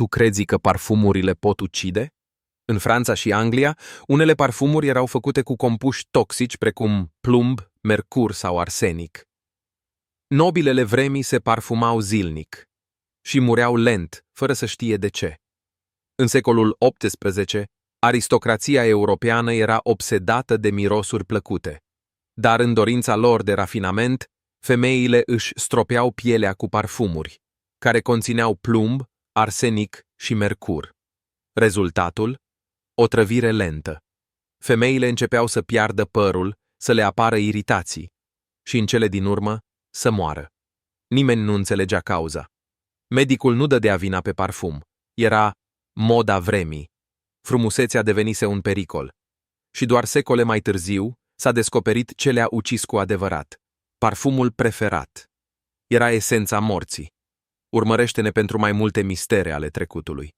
Tu crezi că parfumurile pot ucide? În Franța și Anglia, unele parfumuri erau făcute cu compuși toxici precum plumb, mercur sau arsenic. Nobilele vremii se parfumau zilnic și mureau lent, fără să știe de ce. În secolul XVIII, aristocrația europeană era obsedată de mirosuri plăcute, dar în dorința lor de rafinament, femeile își stropeau pielea cu parfumuri, care conțineau plumb, arsenic și mercur. Rezultatul? O trăvire lentă. Femeile începeau să piardă părul, să le apară iritații și, în cele din urmă, să moară. Nimeni nu înțelegea cauza. Medicul nu dădea vina pe parfum. Era moda vremii. Frumusețea devenise un pericol. Și doar secole mai târziu s-a descoperit ce le-a ucis cu adevărat. Parfumul preferat. Era esența morții. Urmărește-ne pentru mai multe mistere ale trecutului.